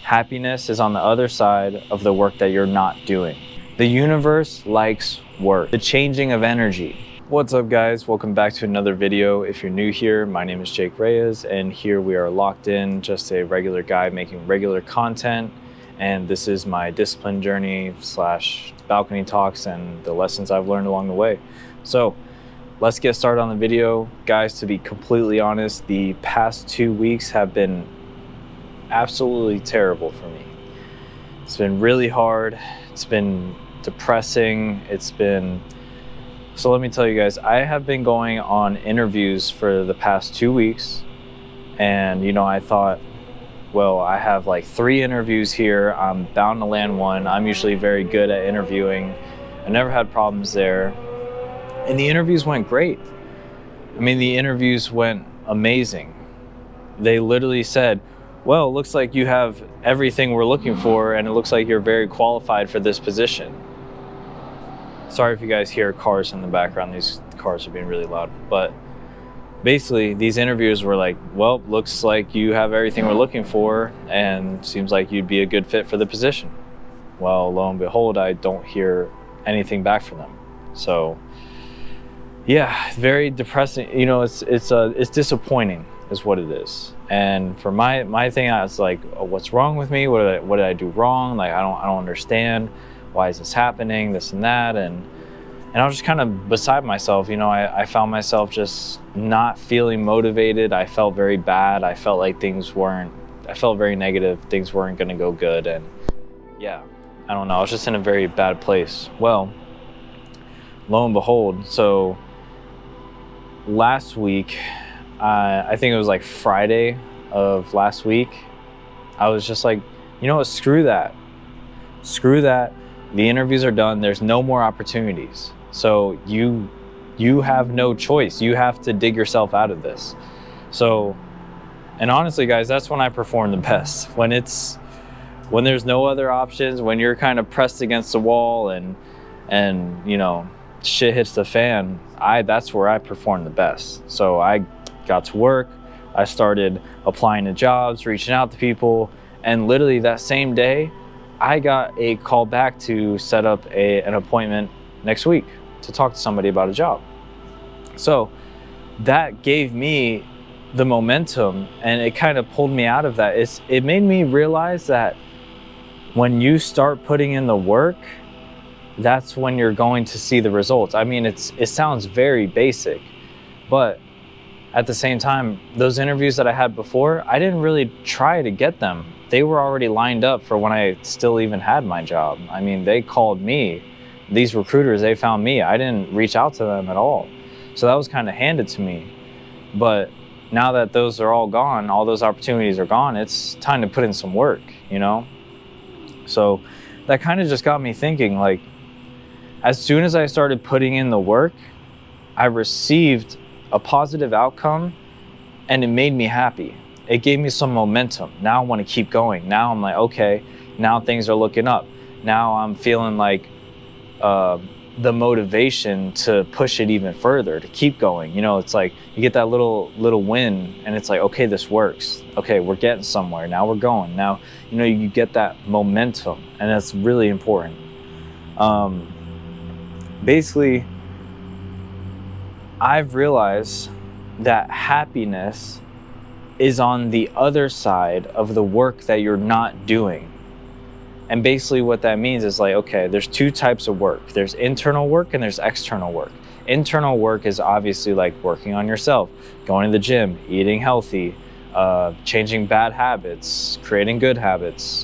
Happiness is on the other side of the work that you're not doing. The universe likes work, the changing of energy. What's up, guys? Welcome back to another video. If you're new here, my name is Jake Reyes, and here we are locked in, just a regular guy making regular content. And this is my discipline journey / balcony talks and the lessons I've learned along the way. So let's get started on the video. Guys, to be completely honest, the past 2 weeks have been absolutely terrible for me. It's been really hard. It's been depressing. So let me tell you guys, I have been going on interviews for the past 2 weeks. And I thought, well, I have like 3 interviews here. I'm bound to land one. I'm usually very good at interviewing. I never had problems there. And the interviews went great. I mean, the interviews went amazing. They literally said, well, it looks like you have everything we're looking for, and it looks like you're very qualified for this position. Sorry if you guys hear cars in the background. These cars are being really loud. But basically, these interviews were like, well, looks like you have everything we're looking for, and seems like you'd be a good fit for the position. Well, lo and behold, I don't hear anything back from them. So yeah, very depressing. It's disappointing is what it is. And for my thing, I was like, oh, what's wrong with me? What did I do wrong? Like, I don't understand. Why is this happening? This and that. And I was just kind of beside myself. I found myself just not feeling motivated. I felt very bad. I felt like I felt very negative. Things weren't going to go good. And yeah, I don't know. I was just in a very bad place. Well, lo and behold, so last week, I think it was like Friday of last week, I was just like, you know what, screw that. The interviews are done. There's no more opportunities. So you have no choice. You have to dig yourself out of this. So, and honestly, guys, that's when I perform the best. When there's no other options, when you're kind of pressed against the wall and shit hits the fan, that's where I perform the best. So I got to work. I started applying to jobs, reaching out to people, and literally that same day, I got a call back to set up an appointment next week to talk to somebody about a job. So that gave me the momentum, and it kind of pulled me out of that. It made me realize that when you start putting in the work, that's when you're going to see the results. I mean, it sounds very basic, but at the same time, those interviews that I had before, I didn't really try to get them. They were already lined up for when I still even had my job. I mean, they called me. These recruiters, they found me. I didn't reach out to them at all. So that was kind of handed to me. But now that those are all gone, all those opportunities are gone, it's time to put in some work, So that kind of just got me thinking, like, as soon as I started putting in the work, I received a positive outcome, and it made me happy. It gave me some momentum. Now I want to keep going. Now I'm like, okay, now things are looking up. Now I'm feeling like the motivation to push it even further, to keep going. It's like you get that little win, and it's like, okay, this works. Okay, we're getting somewhere. Now we're going. Now, you get that momentum, and that's really important. Basically, I've realized that happiness is on the other side of the work that you're not doing. And basically what that means is like, okay, there's 2 types of work. There's internal work and there's external work. Internal work is obviously like working on yourself, going to the gym, eating healthy, changing bad habits, creating good habits,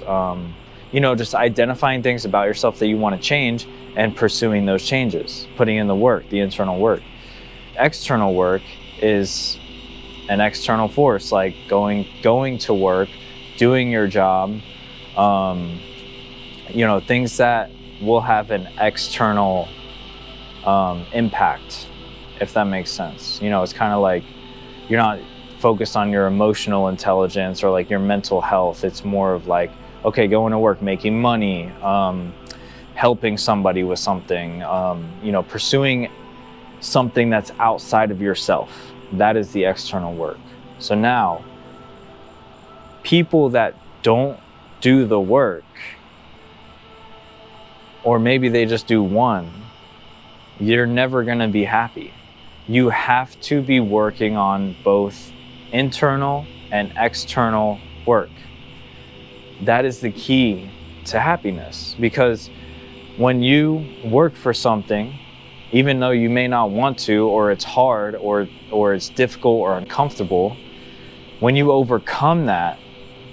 just identifying things about yourself that you want to change and pursuing those changes, putting in the work, the internal work. External work is an external force, like going to work, doing your job, things that will have an external impact, if that makes sense. It's kind of like you're not focused on your emotional intelligence or like your mental health. It's more of like, okay, going to work, making money, helping somebody with something, pursuing something that's outside of yourself. That is the external work. So now, people that don't do the work, or maybe they just do one, you're never going to be happy. You have to be working on both internal and external work. That is the key to happiness, because when you work for something, even though you may not want to, or it's hard, or it's difficult or uncomfortable, when you overcome that,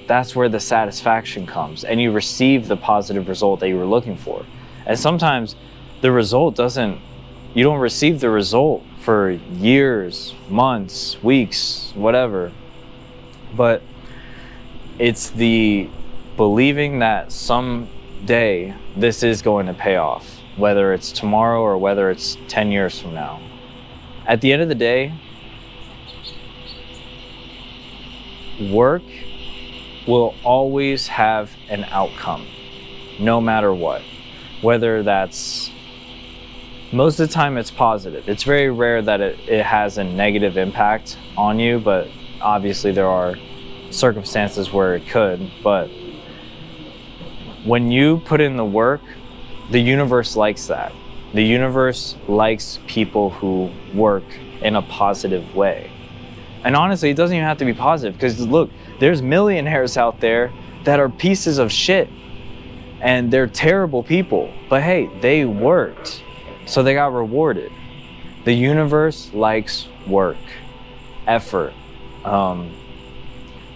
that's where the satisfaction comes, and you receive the positive result that you were looking for. And sometimes the result you don't receive the result for years, months, weeks, whatever. But it's the believing that someday this is going to pay off, whether it's tomorrow or whether it's 10 years from now. At the end of the day, work will always have an outcome, no matter what. Whether that's, most of the time it's positive. It's very rare that it has a negative impact on you, but obviously there are circumstances where it could. But when you put in the work, the universe likes that. The universe likes people who work in a positive way. And honestly, it doesn't even have to be positive, because look, there's millionaires out there that are pieces of shit and they're terrible people, but hey, they worked, so they got rewarded. The universe likes work, effort,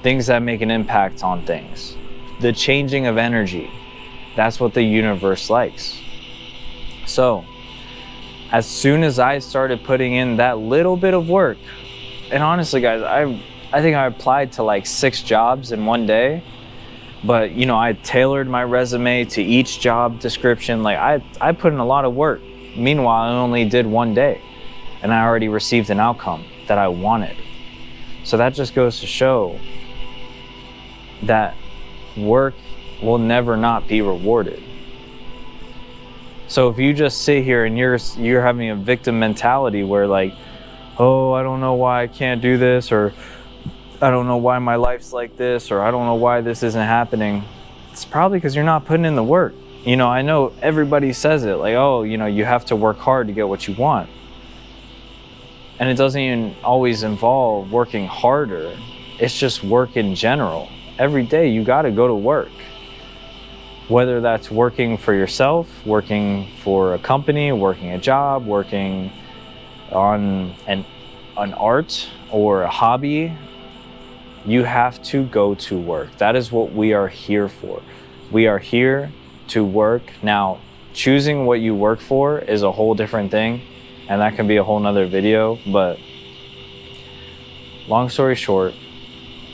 things that make an impact on things. The changing of energy, that's what the universe likes. So as soon as I started putting in that little bit of work, and honestly guys, I think I applied to like 6 jobs in one day, but you know, I tailored my resume to each job description. Like I put in a lot of work. Meanwhile, I only did one day and I already received an outcome that I wanted. So that just goes to show that work will never not be rewarded. So if you just sit here and you're having a victim mentality where like, oh, I don't know why I can't do this, or I don't know why my life's like this, or I don't know why this isn't happening, it's probably because you're not putting in the work. You know, I know everybody says it like, oh, you know, you have to work hard to get what you want. And it doesn't even always involve working harder. It's just work in general. Every day you got to go to work. Whether that's working for yourself, working for a company, working a job, working on an art or a hobby, you have to go to work. That is what we are here for. We are here to work. Now, choosing what you work for is a whole different thing, and that can be a whole nother video, but long story short,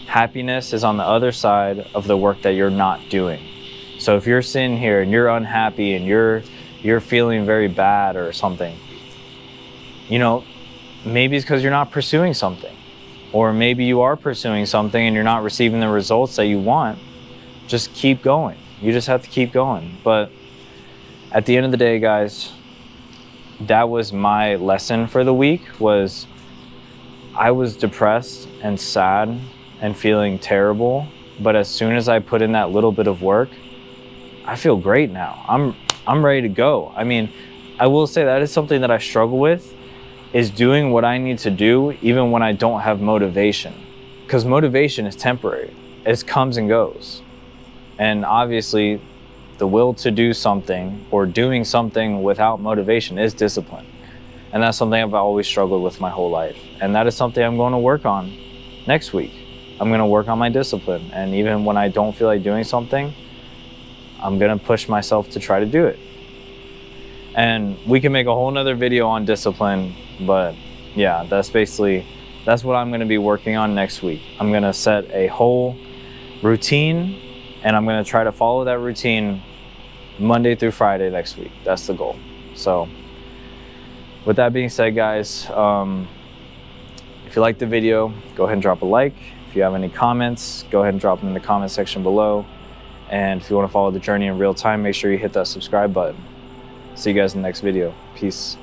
happiness is on the other side of the work that you're not doing. So if you're sitting here and you're unhappy and you're feeling very bad or something, you know, maybe it's because you're not pursuing something, or maybe you are pursuing something and you're not receiving the results that you want. Just keep going. You just have to keep going. But at the end of the day, guys, that was my lesson for the week. Was I was depressed and sad and feeling terrible, but as soon as I put in that little bit of work, I feel great now. I'm ready to go. I mean, I will say that is something that I struggle with, is doing what I need to do even when I don't have motivation. Because motivation is temporary. It comes and goes. And obviously, the will to do something or doing something without motivation is discipline. And that's something I've always struggled with my whole life. And that is something I'm going to work on next week. I'm going to work on my discipline. And even when I don't feel like doing something, I'm going to push myself to try to do it. And we can make a whole nother video on discipline, but yeah, that's what I'm going to be working on next week. I'm going to set a whole routine, and I'm going to try to follow that routine Monday through Friday next week. That's the goal. So with that being said, guys, if you liked the video, go ahead and drop a like. If you have any comments, go ahead and drop them in the comment section below. And if you want to follow the journey in real time, make sure you hit that subscribe button. See you guys in the next video. Peace.